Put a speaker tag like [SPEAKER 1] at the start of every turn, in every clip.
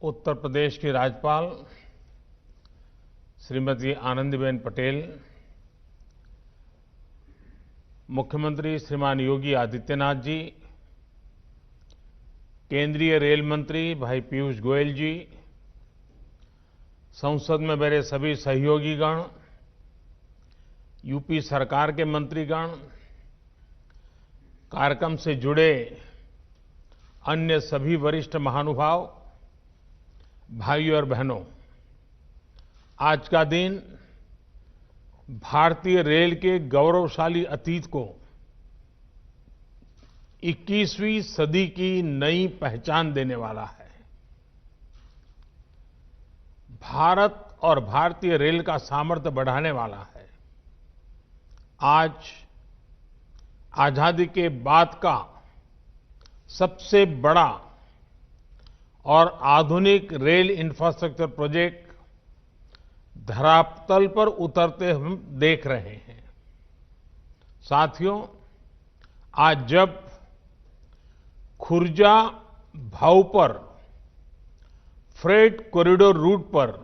[SPEAKER 1] उत्तर प्रदेश की राज्यपाल श्रीमती आनंदीबेन पटेल, मुख्यमंत्री श्रीमान योगी आदित्यनाथ जी, केंद्रीय रेल मंत्री भाई पीयूष गोयल जी, संसद में मेरे सभी सहयोगीगण, यूपी सरकार के मंत्रीगण, कार्यक्रम से जुड़े अन्य सभी वरिष्ठ महानुभाव, भाइयों और बहनों, आज का दिन भारतीय रेल के गौरवशाली अतीत को 21वीं सदी की नई पहचान देने वाला है। भारत और भारतीय रेल का सामर्थ्य बढ़ाने वाला है। आज आजादी के बाद का सबसे बड़ा और आधुनिक रेल इंफ्रास्ट्रक्चर प्रोजेक्ट धरातल पर उतरते हम देख रहे हैं। साथियों, आज जब खुर्जा भाऊपर फ्रेट कॉरिडोर रूट पर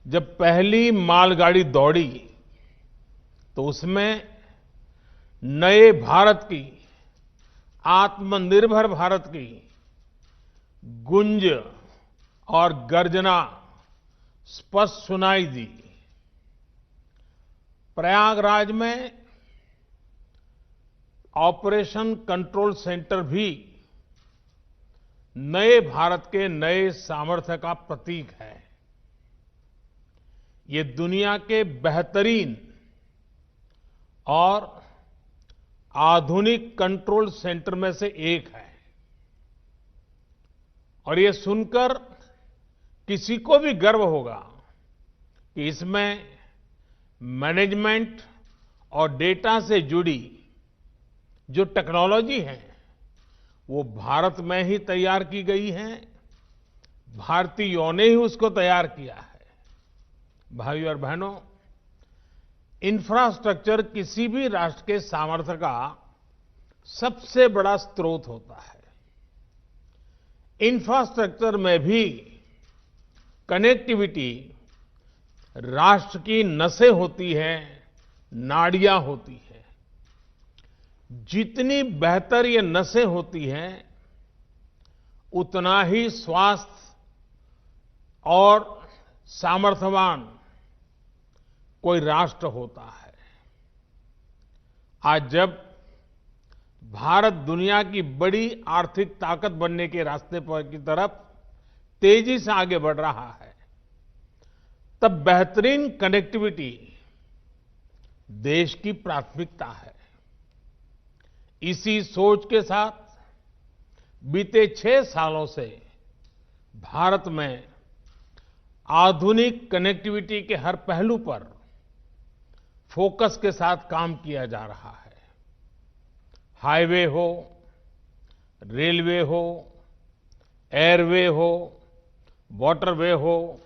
[SPEAKER 1] जब पहली मालगाड़ी दौड़ी तो उसमें नए भारत की, आत्मनिर्भर भारत की गूंज और गर्जना स्पष्ट सुनाई दी। प्रयागराज में ऑपरेशन कंट्रोल सेंटर भी नए भारत के नए सामर्थ्य का प्रतीक है। ये दुनिया के बेहतरीन और आधुनिक कंट्रोल सेंटर में से एक है और ये सुनकर किसी को भी गर्व होगा कि इसमें मैनेजमेंट और डेटा से जुड़ी जो टेक्नोलॉजी है वो भारत में ही तैयार की गई है। भारतीयों ने ही उसको तैयार किया है। भाइयों और बहनों, इंफ्रास्ट्रक्चर किसी भी राष्ट्र के सामर्थ्य का सबसे बड़ा स्रोत होता है। इंफ्रास्ट्रक्चर में भी कनेक्टिविटी राष्ट्र की नसें होती हैं, नाड़ियां होती हैं। जितनी बेहतर ये नसें होती हैं, उतना ही स्वास्थ्य और सामर्थ्यवान कोई राष्ट्र होता है। आज जब भारत दुनिया की बड़ी आर्थिक ताकत बनने के रास्ते पर की तरफ तेजी से आगे बढ़ रहा है, तब बेहतरीन कनेक्टिविटी देश की प्राथमिकता है। इसी सोच के साथ बीते 6 सालों से भारत में आधुनिक कनेक्टिविटी के हर पहलू पर फोकस के साथ काम किया जा रहा है। हाईवे हो, रेलवे हो, एयरवे हो, वाटरवे हो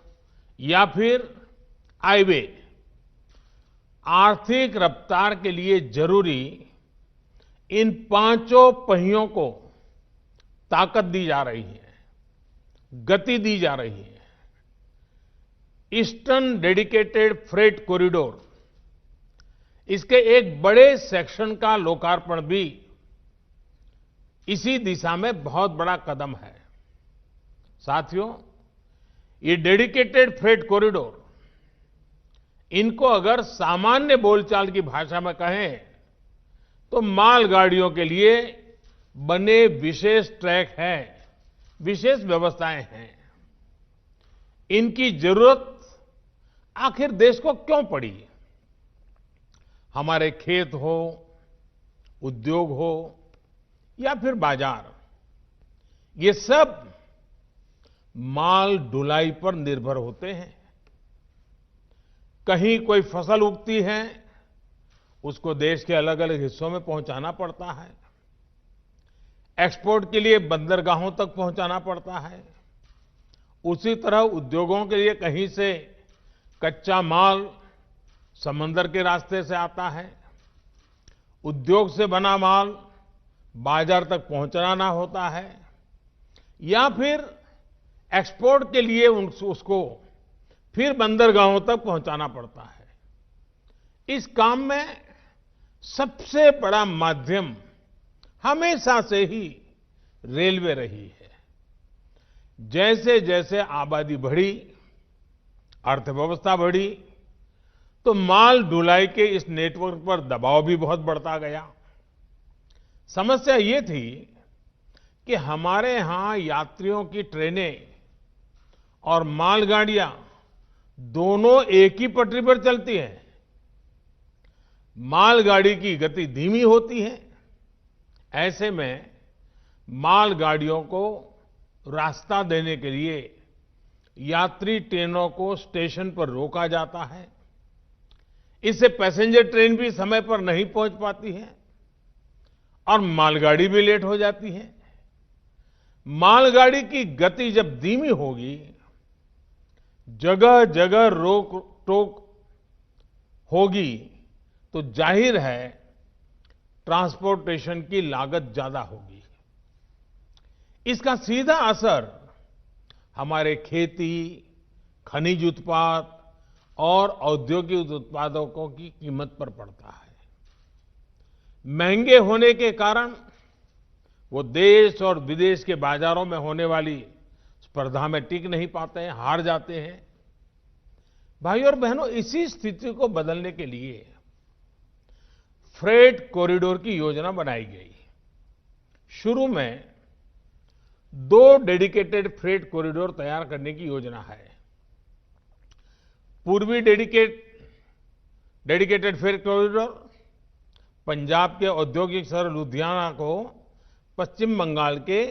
[SPEAKER 1] या फिर हाईवे, आर्थिक रफ्तार के लिए जरूरी इन पांचों पहियों को ताकत दी जा रही है, गति दी जा रही है। ईस्टर्न डेडिकेटेड फ्रेट कॉरिडोर, इसके एक बड़े सेक्शन का लोकार्पण भी इसी दिशा में बहुत बड़ा कदम है। साथियों, ये डेडिकेटेड फ्रेट कॉरिडोर, इनको अगर सामान्य बोलचाल की भाषा में कहें तो मालगाड़ियों के लिए बने विशेष ट्रैक हैं, विशेष व्यवस्थाएं हैं। इनकी जरूरत आखिर देश को क्यों पड़ी? हमारे खेत हो, उद्योग हो या फिर बाजार, ये सब माल ढुलाई पर निर्भर होते हैं। कहीं कोई फसल उगती है, उसको देश के अलग अलग हिस्सों में पहुंचाना पड़ता है। एक्सपोर्ट के लिए बंदरगाहों तक पहुंचाना पड़ता है। उसी तरह उद्योगों के लिए कहीं से कच्चा माल समंदर के रास्ते से आता है। उद्योग से बना माल बाजार तक पहुंचाना होता है या फिर एक्सपोर्ट के लिए उसको फिर बंदरगाहों तक पहुंचाना पड़ता है। इस काम में सबसे बड़ा माध्यम हमेशा से ही रेलवे रही है। जैसे जैसे आबादी बढ़ी, अर्थव्यवस्था बढ़ी, तो माल ढुलाई के इस नेटवर्क पर दबाव भी बहुत बढ़ता गया। समस्या ये थी कि हमारे यहां यात्रियों की ट्रेनें और मालगाड़ियां दोनों एक ही पटरी पर चलती हैं। मालगाड़ी की गति धीमी होती है। ऐसे में मालगाड़ियों को रास्ता देने के लिए यात्री ट्रेनों को स्टेशन पर रोका जाता है। इससे पैसेंजर ट्रेन भी समय पर नहीं पहुंच पाती है और मालगाड़ी भी लेट हो जाती है। मालगाड़ी की गति जब धीमी होगी, जगह जगह रोक टोक होगी, तो जाहिर है ट्रांसपोर्टेशन की लागत ज्यादा होगी। इसका सीधा असर हमारे खेती, खनिज उत्पाद और औद्योगिक उत्पादों की कीमत पर पड़ता है। महंगे होने के कारण वो देश और विदेश के बाजारों में होने वाली स्पर्धा में टिक नहीं पाते हैं, हार जाते हैं। भाइयों और बहनों, इसी स्थिति को बदलने के लिए फ्रेट कॉरिडोर की योजना बनाई गई। शुरू में 2 डेडिकेटेड फ्रेट कॉरिडोर तैयार करने की योजना है। पूर्वी डेडिकेटेड फ्रेट कॉरिडोर पंजाब के औद्योगिक शहर लुधियाना को पश्चिम बंगाल के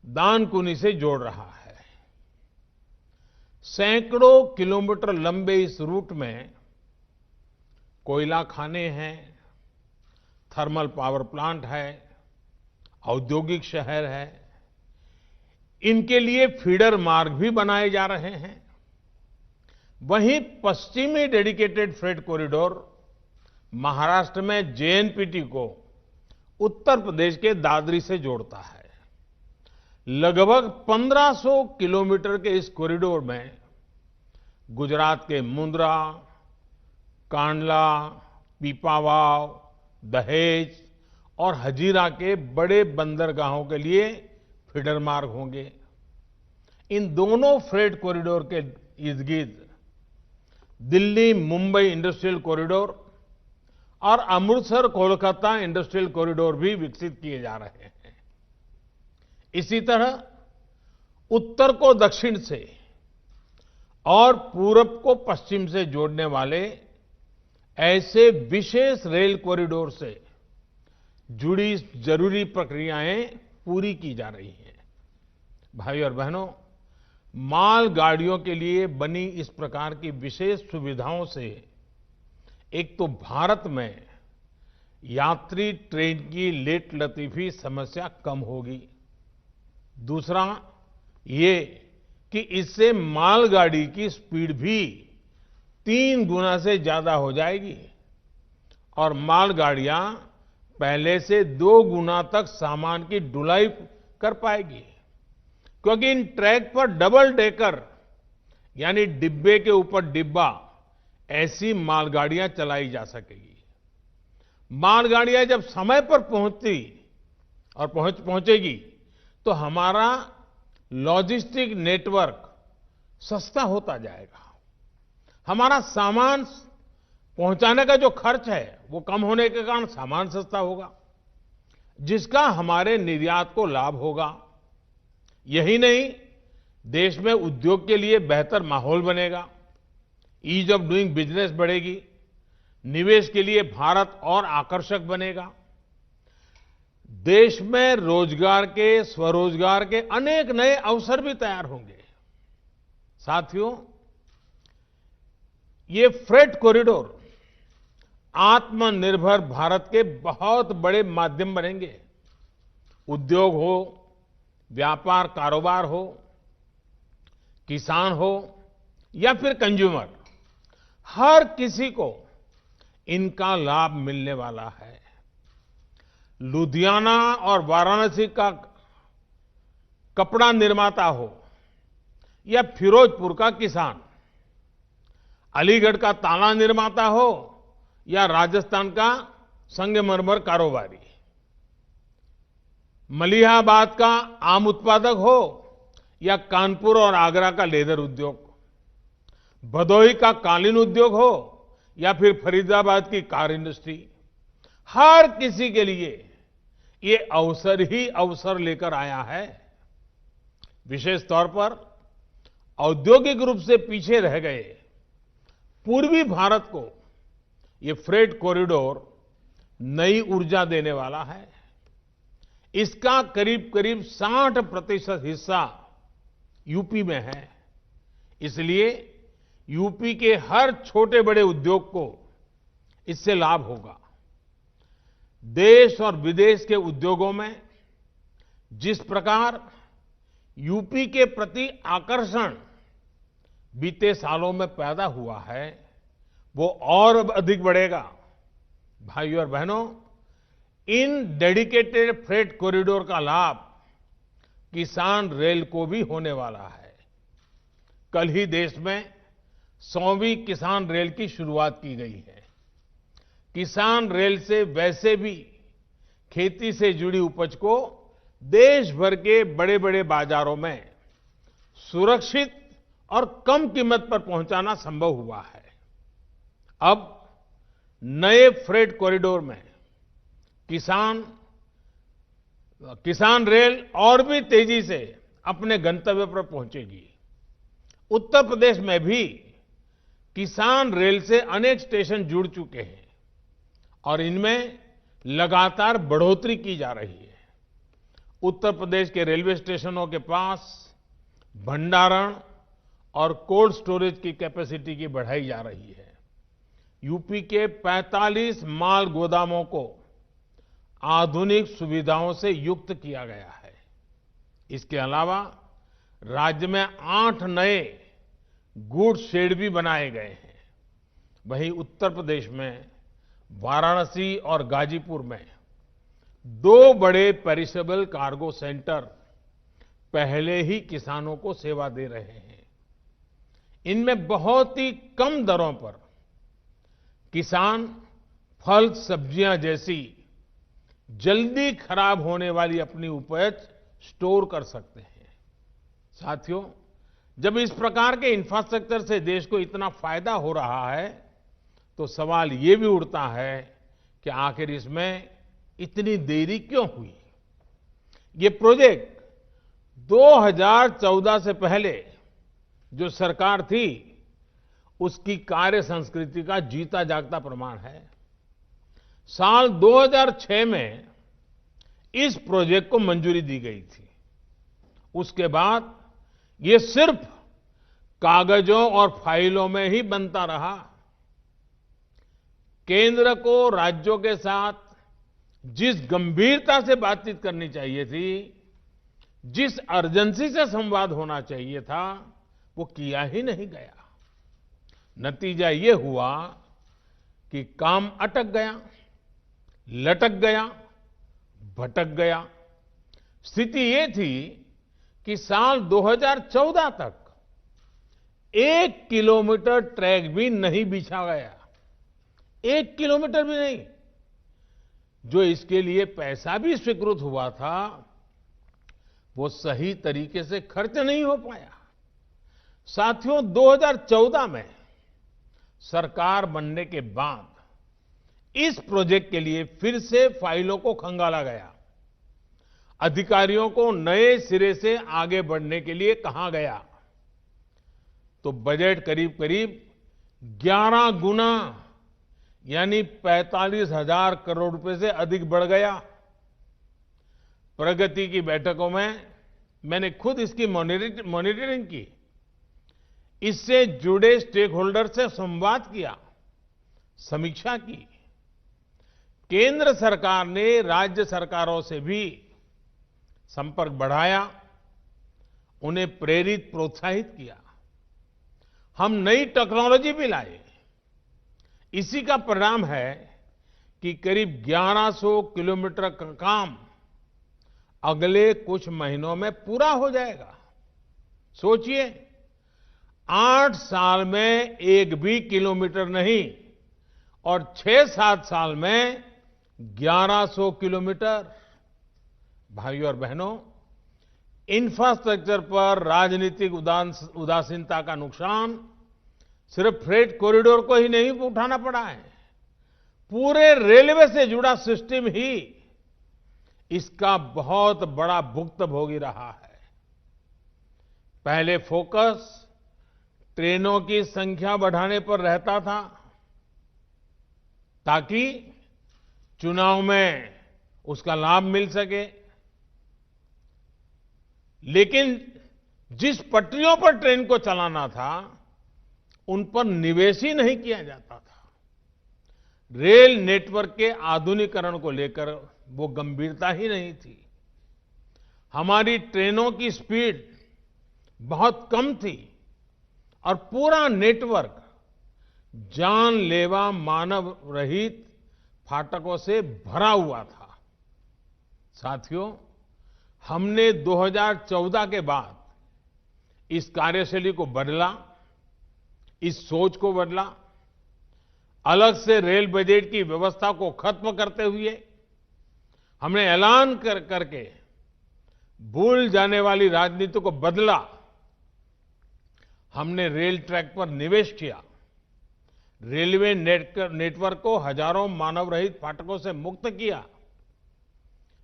[SPEAKER 1] दानकुनी से जोड़ रहा है। सैकड़ों किलोमीटर लंबे इस रूट में कोयला खाने हैं, थर्मल पावर प्लांट है, औद्योगिक शहर है। इनके लिए फीडर मार्ग भी बनाए जा रहे हैं। वहीं पश्चिमी डेडिकेटेड फ्रेट कॉरिडोर महाराष्ट्र में जेएनपीटी को उत्तर प्रदेश के दादरी से जोड़ता है। लगभग 1500 किलोमीटर के इस कॉरिडोर में गुजरात के मुंद्रा, कांडला, पीपावाव, दहेज और हजीरा के बड़े बंदरगाहों के लिए फीडर मार्ग होंगे। इन दोनों फ्रेट कॉरिडोर के इर्द-गिर्द दिल्ली मुंबई इंडस्ट्रियल कॉरिडोर और अमृतसर कोलकाता इंडस्ट्रियल कॉरिडोर भी विकसित किए जा रहे हैं। इसी तरह उत्तर को दक्षिण से और पूरब को पश्चिम से जोड़ने वाले ऐसे विशेष रेल कॉरिडोर से जुड़ी जरूरी प्रक्रियाएं पूरी की जा रही हैं। भाइयों और बहनों, मालगाड़ियों के लिए बनी इस प्रकार की विशेष सुविधाओं से एक तो भारत में यात्री ट्रेन की लेट लतीफी समस्या कम होगी। दूसरा ये कि इससे मालगाड़ी की स्पीड भी 3 गुना से ज्यादा हो जाएगी और मालगाड़ियां पहले से 2 गुना तक सामान की ढुलाई कर पाएगी, क्योंकि इन ट्रैक पर डबल डेकर यानी डिब्बे के ऊपर डिब्बा ऐसी मालगाड़ियां चलाई जा सकेगी। मालगाड़ियां जब समय पर पहुंचती और पहुंचेगी तो हमारा लॉजिस्टिक नेटवर्क सस्ता होता जाएगा। हमारा सामान पहुंचाने का जो खर्च है वो कम होने के कारण सामान सस्ता होगा, जिसका हमारे निर्यात को लाभ होगा। यही नहीं, देश में उद्योग के लिए बेहतर माहौल बनेगा, ईज ऑफ डूइंग बिजनेस बढ़ेगी, निवेश के लिए भारत और आकर्षक बनेगा। देश में रोजगार के, स्वरोजगार के अनेक नए अवसर भी तैयार होंगे। साथियों, ये फ्रेट कॉरिडोर आत्मनिर्भर भारत के बहुत बड़े माध्यम बनेंगे। उद्योग हो, व्यापार कारोबार हो, किसान हो या फिर कंज्यूमर, हर किसी को इनका लाभ मिलने वाला है। लुधियाना और वाराणसी का कपड़ा निर्माता हो या फिरोजपुर का किसान, अलीगढ़ का ताला निर्माता हो या राजस्थान का संगमरमर कारोबारी, मलिहाबाद का आम उत्पादक हो या कानपुर और आगरा का लेदर उद्योग, भदोही का कालीन उद्योग हो या फिर फरीदाबाद की कार इंडस्ट्री, हर किसी के लिए ये अवसर ही अवसर लेकर आया है। विशेष तौर पर औद्योगिक रूप से पीछे रह गए पूर्वी भारत को ये फ्रेट कॉरिडोर नई ऊर्जा देने वाला है। इसका करीब करीब 60% हिस्सा यूपी में है। इसलिए यूपी के हर छोटे बड़े उद्योग को इससे लाभ होगा। देश और विदेश के उद्योगों में जिस प्रकार यूपी के प्रति आकर्षण बीते सालों में पैदा हुआ है, वो और अधिक बढ़ेगा। भाइयों और बहनों, इन डेडिकेटेड फ्रेट कॉरिडोर का लाभ किसान रेल को भी होने वाला है। कल ही देश में 100वीं किसान रेल की शुरुआत की गई है। किसान रेल से वैसे भी खेती से जुड़ी उपज को देश भर के बड़े बड़े बाजारों में सुरक्षित और कम कीमत पर पहुंचाना संभव हुआ है। अब नए फ्रेट कॉरिडोर में किसान रेल और भी तेजी से अपने गंतव्य पर पहुंचेगी। उत्तर प्रदेश में भी किसान रेल से अनेक स्टेशन जुड़ चुके हैं और इनमें लगातार बढ़ोतरी की जा रही है। उत्तर प्रदेश के रेलवे स्टेशनों के पास भंडारण और कोल्ड स्टोरेज की कैपेसिटी की बढ़ाई जा रही है। यूपी के 45 माल गोदामों को आधुनिक सुविधाओं से युक्त किया गया है। इसके अलावा राज्य में 8 नए गुड्स शेड भी बनाए गए हैं। वहीं उत्तर प्रदेश में वाराणसी और गाजीपुर में 2 बड़े पेरिशेबल कार्गो सेंटर पहले ही किसानों को सेवा दे रहे हैं। इनमें बहुत ही कम दरों पर किसान फल सब्जियां जैसी जल्दी खराब होने वाली अपनी उपज स्टोर कर सकते हैं। साथियों, जब इस प्रकार के इंफ्रास्ट्रक्चर से देश को इतना फायदा हो रहा है, तो सवाल ये भी उठता है कि आखिर इसमें इतनी देरी क्यों हुई। ये प्रोजेक्ट 2014 से पहले जो सरकार थी, उसकी कार्य संस्कृति का जीता जागता प्रमाण है। साल 2006 में इस प्रोजेक्ट को मंजूरी दी गई थी। उसके बाद ये सिर्फ कागजों और फाइलों में ही बनता रहा। केंद्र को राज्यों के साथ जिस गंभीरता से बातचीत करनी चाहिए थी, जिस अर्जेंसी से संवाद होना चाहिए था, वो किया ही नहीं गया। नतीजा ये हुआ कि काम अटक गया, लटक गया, भटक गया। स्थिति ये थी कि साल 2014 तक 1 किलोमीटर ट्रैक भी नहीं बिछा गया। 1 किलोमीटर भी नहीं। जो इसके लिए पैसा भी स्वीकृत हुआ था, वो सही तरीके से खर्च नहीं हो पाया। साथियों, 2014 में सरकार बनने के बाद इस प्रोजेक्ट के लिए फिर से फाइलों को खंगाला गया। अधिकारियों को नए सिरे से आगे बढ़ने के लिए कहा गया, तो बजट करीब करीब 11 गुना यानी 45,000 करोड़ रुपए से अधिक बढ़ गया। प्रगति की बैठकों में मैंने खुद इसकी मॉनिटरिंग की, इससे जुड़े स्टेक होल्डर से संवाद किया, समीक्षा की। केंद्र सरकार ने राज्य सरकारों से भी संपर्क बढ़ाया, उन्हें प्रेरित प्रोत्साहित किया। हम नई टेक्नोलॉजी भी लाए। इसी का परिणाम है कि करीब 1100 किलोमीटर का काम अगले कुछ महीनों में पूरा हो जाएगा। सोचिए, 8 साल में एक भी किलोमीटर नहीं और 6-7 साल में 1100 किलोमीटर। भाइयों और बहनों, इंफ्रास्ट्रक्चर पर राजनीतिक उदासीनता का नुकसान सिर्फ फ्रेट कॉरिडोर को ही नहीं उठाना पड़ा है, पूरे रेलवे से जुड़ा सिस्टम ही इसका बहुत बड़ा भुक्तभोगी रहा है। पहले फोकस ट्रेनों की संख्या बढ़ाने पर रहता था ताकि चुनाव में उसका लाभ मिल सके, लेकिन जिस पटरियों पर ट्रेन को चलाना था उन पर निवेश ही नहीं किया जाता था। रेल नेटवर्क के आधुनिकीकरण को लेकर वो गंभीरता ही नहीं थी। हमारी ट्रेनों की स्पीड बहुत कम थी और पूरा नेटवर्क जानलेवा मानव रहित फाटकों से भरा हुआ था। साथियों, हमने 2014 के बाद इस कार्यशैली को बदला, इस सोच को बदला। अलग से रेल बजट की व्यवस्था को खत्म करते हुए हमने ऐलान करके भूल जाने वाली राजनीति को बदला। हमने रेल ट्रैक पर निवेश किया, रेलवे नेटवर्क को हजारों मानव रहित फाटकों से मुक्त किया,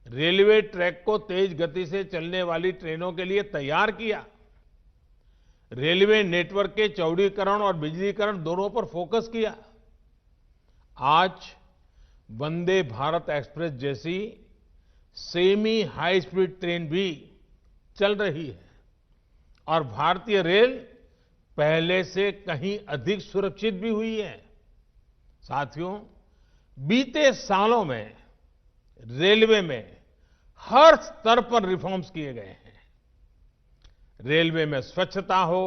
[SPEAKER 1] रेलवे ट्रैक को तेज गति से चलने वाली ट्रेनों के लिए तैयार किया, रेलवे नेटवर्क के चौड़ीकरण और बिजलीकरण दोनों पर फोकस किया। आज वंदे भारत एक्सप्रेस जैसी सेमी हाई स्पीड ट्रेन भी चल रही है और भारतीय रेल पहले से कहीं अधिक सुरक्षित भी हुई है। साथियों, बीते सालों में रेलवे में हर स्तर पर रिफॉर्म्स किए गए हैं। रेलवे में स्वच्छता हो,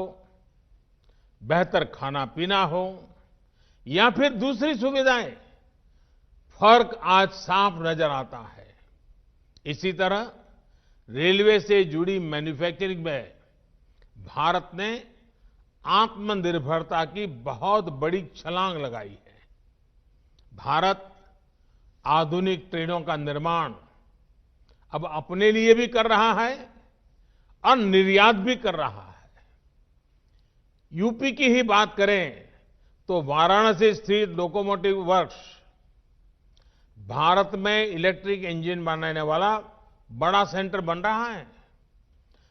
[SPEAKER 1] बेहतर खाना पीना हो या फिर दूसरी सुविधाएं, फर्क आज साफ नजर आता है। इसी तरह रेलवे से जुड़ी मैन्युफैक्चरिंग में भारत ने आत्मनिर्भरता की बहुत बड़ी छलांग लगाई है। भारत आधुनिक ट्रेनों का निर्माण अब अपने लिए भी कर रहा है और निर्यात भी कर रहा है। यूपी की ही बात करें तो वाराणसी स्थित लोकोमोटिव वर्क्स भारत में इलेक्ट्रिक इंजन बनाने वाला बड़ा सेंटर बन रहा है।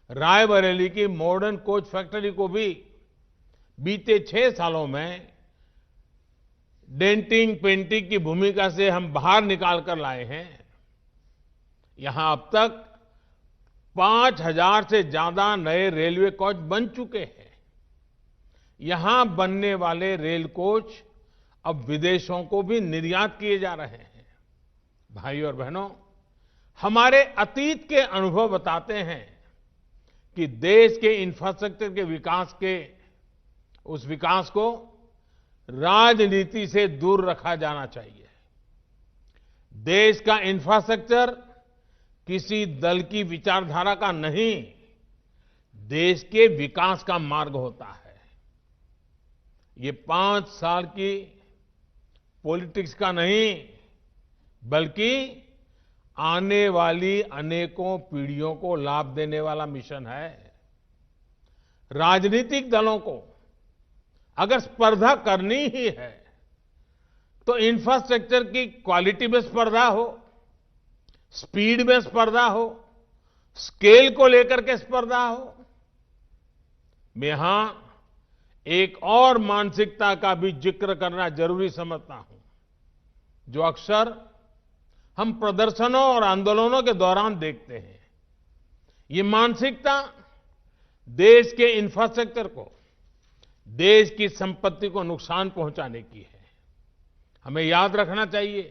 [SPEAKER 1] रायबरेली की मॉडर्न कोच फैक्ट्री को भी बीते 6 सालों में डेंटिंग पेंटिंग की भूमिका से हम बाहर निकाल कर लाए हैं। यहां अब तक 5000 से ज्यादा नए रेलवे कोच बन चुके हैं। यहां बनने वाले रेल कोच अब विदेशों को भी निर्यात किए जा रहे हैं। भाइयों और बहनों, हमारे अतीत के अनुभव बताते हैं कि देश के इंफ्रास्ट्रक्चर के विकास को राजनीति से दूर रखा जाना चाहिए। देश का इंफ्रास्ट्रक्चर किसी दल की विचारधारा का नहीं, देश के विकास का मार्ग होता है। ये 5 साल की पॉलिटिक्स का नहीं, बल्कि आने वाली अनेकों पीढ़ियों को लाभ देने वाला मिशन है। राजनीतिक दलों को अगर स्पर्धा करनी ही है तो इंफ्रास्ट्रक्चर की क्वालिटी में स्पर्धा हो, स्पीड में स्पर्धा हो, स्केल को लेकर के स्पर्धा हो। मैं यहां एक और मानसिकता का भी जिक्र करना जरूरी समझता हूं, जो अक्सर हम प्रदर्शनों और आंदोलनों के दौरान देखते हैं। ये मानसिकता देश के इंफ्रास्ट्रक्चर को, देश की संपत्ति को नुकसान पहुंचाने की है। हमें याद रखना चाहिए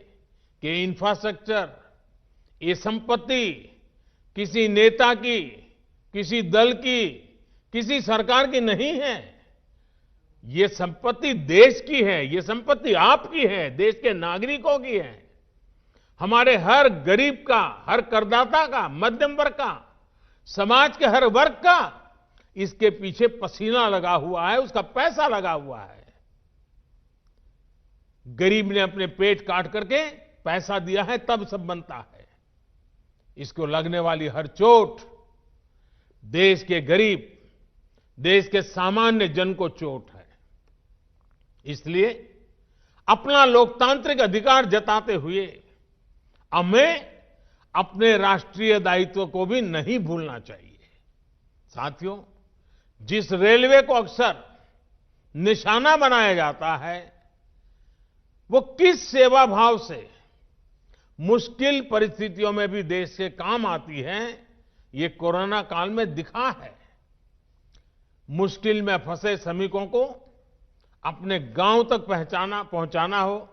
[SPEAKER 1] कि इंफ्रास्ट्रक्चर, ये संपत्ति किसी नेता की, किसी दल की, किसी सरकार की नहीं है। ये संपत्ति देश की है, ये संपत्ति आपकी है, देश के नागरिकों की है। हमारे हर गरीब का, हर करदाता का, मध्यम वर्ग का, समाज के हर वर्ग का इसके पीछे पसीना लगा हुआ है, उसका पैसा लगा हुआ है। गरीब ने अपने पेट काट करके पैसा दिया है, तब सब बनता है। इसको लगने वाली हर चोट देश के गरीब, देश के सामान्य जन को चोट है। इसलिए अपना लोकतांत्रिक अधिकार जताते हुए हमें अपने राष्ट्रीय दायित्व को भी नहीं भूलना चाहिए। साथियों, जिस रेलवे को अक्सर निशाना बनाया जाता है, वो किस सेवा भाव से मुश्किल परिस्थितियों में भी देश के काम आती है, ये कोरोना काल में दिखा है। मुश्किल में फंसे श्रमिकों को अपने गांव तक पहुंचाना हो,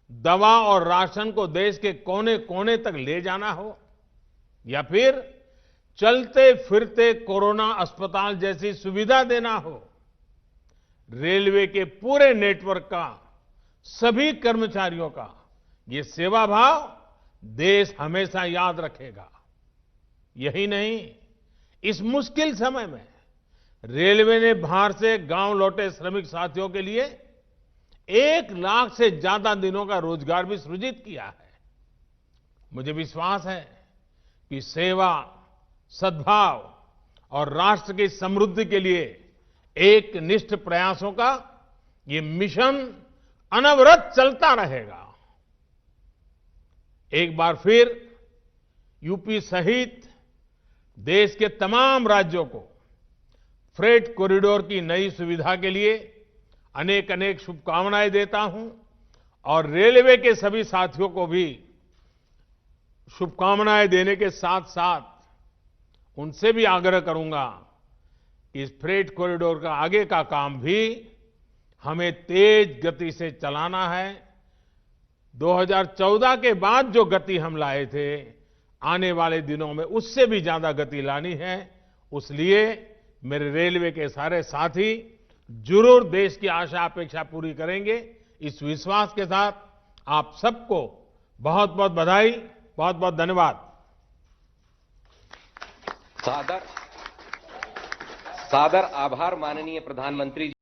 [SPEAKER 1] दवा और राशन को देश के कोने कोने तक ले जाना हो, या फिर चलते फिरते कोरोना अस्पताल जैसी सुविधा देना हो, रेलवे के पूरे नेटवर्क का, सभी कर्मचारियों का ये सेवा भाव देश हमेशा याद रखेगा। यही नहीं, इस मुश्किल समय में रेलवे ने बाहर से गांव लौटे श्रमिक साथियों के लिए 1 लाख से ज्यादा दिनों का रोजगार भी सृजित किया है। मुझे विश्वास है कि सेवा, सद्भाव और राष्ट्र की समृद्धि के लिए एक निष्ठ प्रयासों का ये मिशन अनवरत चलता रहेगा। एक बार फिर यूपी सहित देश के तमाम राज्यों को फ्रेट कॉरिडोर की नई सुविधा के लिए अनेक अनेक शुभकामनाएं देता हूं और रेलवे के सभी साथियों को भी शुभकामनाएं देने के साथ साथ उनसे भी आग्रह करूंगा कि इस फ्रेट कॉरिडोर का आगे का काम भी हमें तेज गति से चलाना है। 2014 के बाद जो गति हम लाए थे, आने वाले दिनों में उससे भी ज्यादा गति लानी है। इसलिए मेरे रेलवे के सारे साथी जरूर देश की आशा अपेक्षा पूरी करेंगे। इस विश्वास के साथ आप सबको बहुत बहुत बधाई, बहुत बहुत धन्यवाद।
[SPEAKER 2] सादर आभार माननीय प्रधानमंत्री जी।